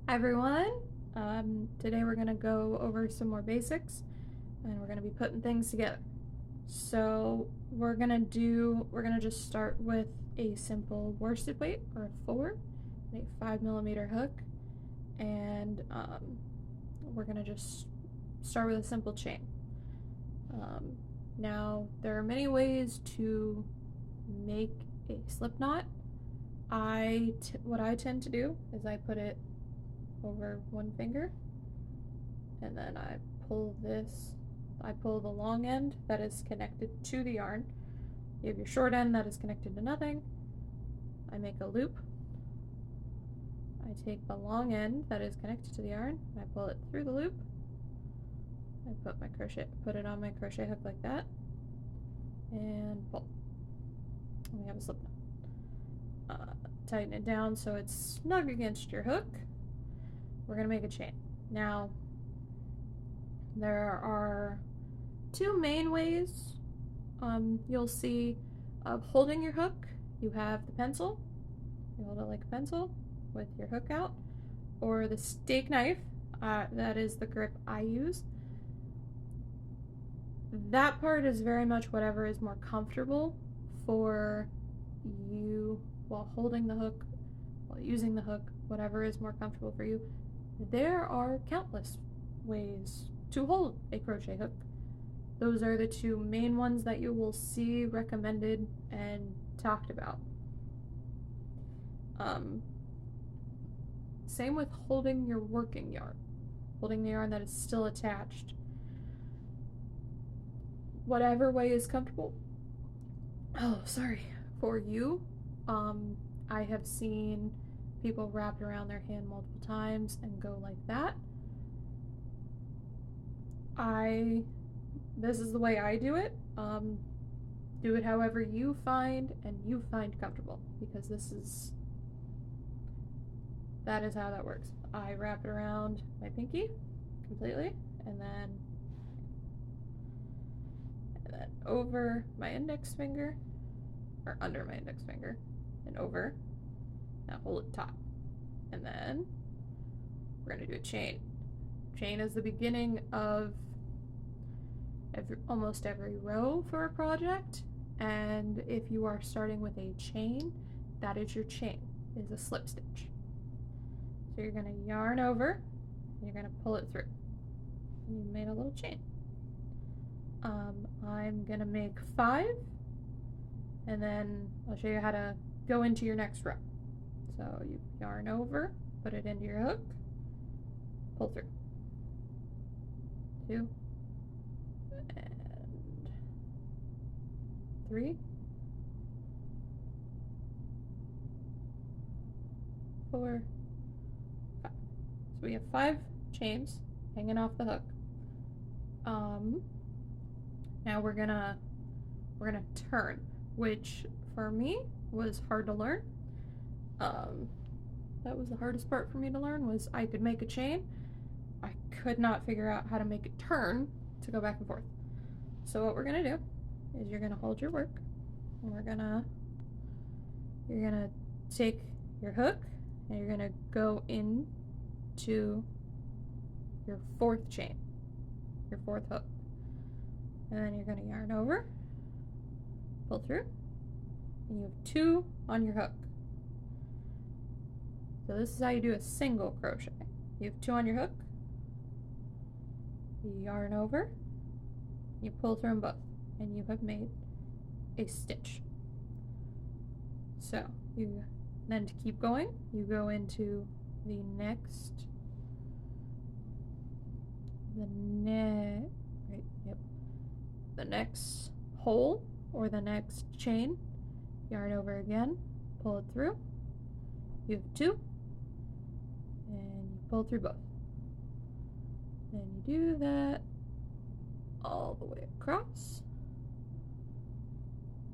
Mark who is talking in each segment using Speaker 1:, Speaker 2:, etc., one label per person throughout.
Speaker 1: Hi everyone. Today we're going to go over some more basics and we're going to be putting things together. So we're going to just start with a simple worsted weight or a 4, and a 5mm hook, and we're going to just start with a simple chain. Now there are many ways to make a slip knot. What I tend to do is I put it over one finger, and then I pull the long end that is connected to the yarn. You have your short end that is connected to nothing. I make a loop. I take the long end that is connected to the yarn, and I pull it through the loop. I put it on my crochet hook like that, and pull. And we have a slip knot. Tighten it down so it's snug against your hook. We're going to make a chain. Now, there are two main ways you'll see of holding your hook. You have the pencil. You hold it like a pencil with your hook out, or the steak knife. That is the grip I use. That part is very much whatever is more comfortable for you while holding the hook, while using the hook, whatever is more comfortable for you. There are countless ways to hold a crochet hook. Those are the two main ones that you will see recommended and talked about. Same with holding your working yarn, holding the yarn that is still attached. Whatever way is comfortable. For you. I have seen people wrap it around their hand multiple times and go like that. This is the way I do it. Do it however you find comfortable, because that is how that works. I wrap it around my pinky completely, and then over my index finger, or under my index finger, and over. Now hold it taut, and then we're going to do a chain. Chain is the beginning of almost every row for a project, and if you are starting with a chain, that is your chain, is a slip stitch. So you're going to yarn over, and you're going to pull it through, and you made a little chain. I'm going to make 5, and then I'll show you how to go into your next row. So you yarn over, put it into your hook, pull through. 2 and 3, 4, 5. So we have 5 chains hanging off the hook. Now we're gonna turn, which for me was hard to learn. That was the hardest part for me to learn, was I could make a chain. I could not figure out how to make it turn to go back and forth. So what we're gonna do is you're gonna hold your work, and you're gonna take your hook, and you're gonna go into your 4th chain, your 4th hook. And then you're going to yarn over, pull through, and you have 2 on your hook. So this is how you do a single crochet. You have 2 on your hook, you yarn over, you pull through them both, and you have made a stitch. So then to keep going, you go into the next hole, or the next chain, yarn over again, pull it through, you have 2, and you pull through both. Then you do that all the way across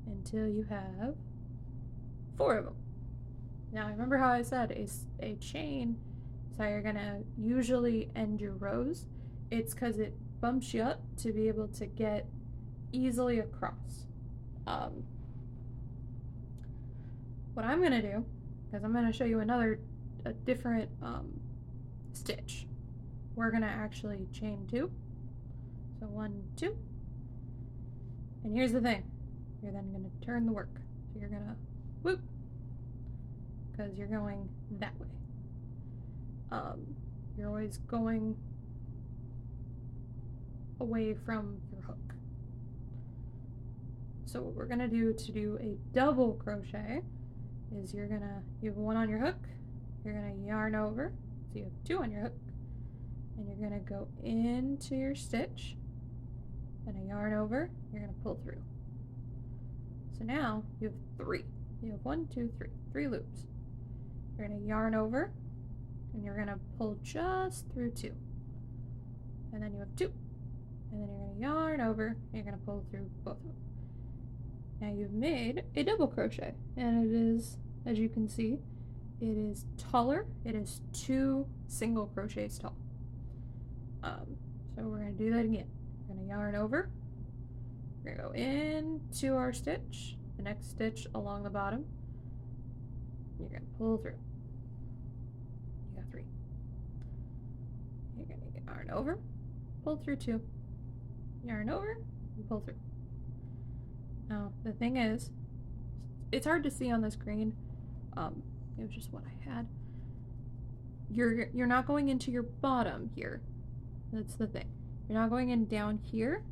Speaker 1: until you have 4 of them. Now remember how I said a chain is how you're gonna usually end your rows. It's because it bumps you up to be able to get easily across. What I'm gonna do, because I'm gonna show you a different stitch. We're gonna actually chain 2. So 1, 2. And here's the thing. You're then gonna turn the work. So you're gonna whoop, because you're going that way. You're always going away from your hook. So what we're gonna do to do a double crochet is you have 1 on your hook, you're gonna yarn over, so you have 2 on your hook, and you're gonna go into your stitch, and a yarn over, you're gonna pull through. So now you have 3. You have 1, 2, 3, 3 loops. You're gonna yarn over, and you're gonna pull just through 2. And then you have 2. And then you're gonna yarn over, and you're gonna pull through both of them. Now you've made a double crochet, and it is, as you can see, it is taller. It is 2 single crochets tall. So we're gonna do that again. We're gonna yarn over. We're gonna go into our stitch, the next stitch along the bottom. You're gonna pull through. You got 3. You're gonna yarn over, pull through 2. Yarn over, and pull through. Now the thing is, it's hard to see on the screen. It was just what I had. You're not going into your bottom here. That's the thing. You're not going in down here.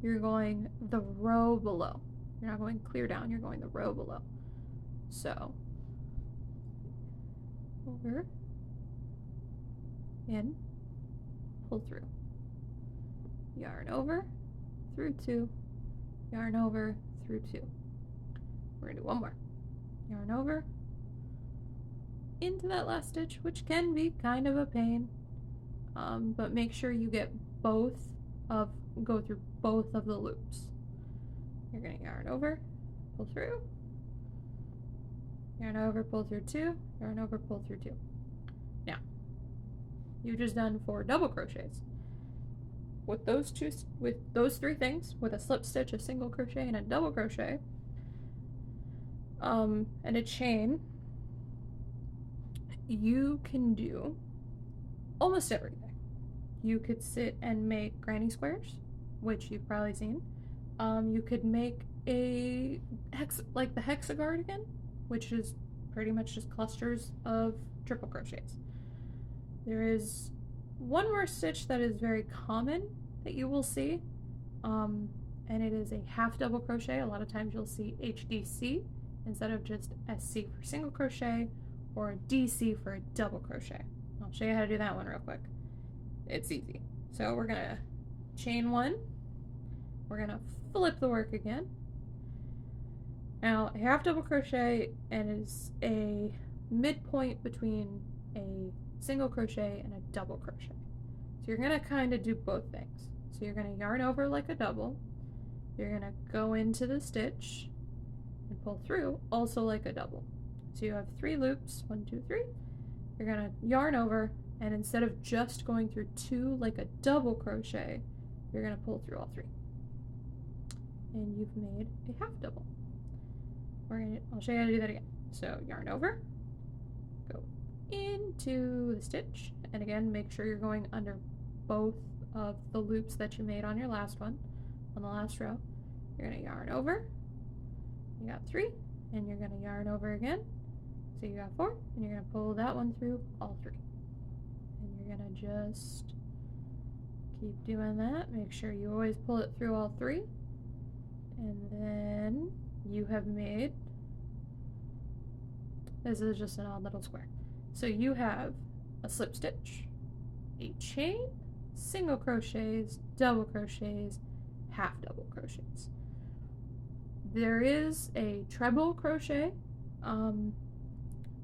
Speaker 1: You're going the row below. You're not going clear down. You're going the row below. So over, in, pull through. Yarn over, through 2. Yarn over, through 2. We're gonna do 1 more. Yarn over, into that last stitch, which can be kind of a pain, but make sure you get go through both of the loops. You're gonna yarn over, pull through, yarn over, pull through 2, yarn over, pull through 2. Now, you've just done 4 double crochets. With those 3 things, with a slip stitch, a single crochet, and a double crochet, and a chain, you can do almost everything. You could sit and make granny squares, which you've probably seen. You could make a like the hexagardigan, which is pretty much just clusters of triple crochets. There is one more stitch that is very common that you will see, and it is a half double crochet. A lot of times you'll see HDC instead of just SC for single crochet, or a DC for a double crochet. I'll show you how to do that one real quick. It's easy. So we're gonna chain 1, we're gonna flip the work again. Now a half double crochet and is a midpoint between a single crochet and a double crochet. So you're gonna kind of do both things. So you're gonna yarn over like a double, you're gonna go into the stitch and pull through also like a double. So you have 3 loops, 1, 2, 3. You're gonna yarn over, and instead of just going through 2 like a double crochet, you're gonna pull through all 3. And you've made a half double. I'll show you how to do that again. So yarn over, go into the stitch, and again make sure you're going under both of the loops that you made on your last one, on the last row. You're gonna yarn over, you got 3, and you're gonna yarn over again, so you got 4, and you're gonna pull that one through all 3. And you're gonna just keep doing that. Make sure you always pull it through all 3, and then you have made, this is just an odd little square. So you have a slip stitch, a chain, single crochets, double crochets, half double crochets. There is a treble crochet,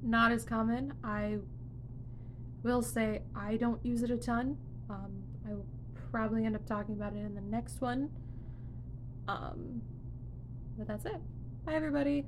Speaker 1: not as common. I will say I don't use it a ton. I will probably end up talking about it in the next one. But that's it. Bye everybody.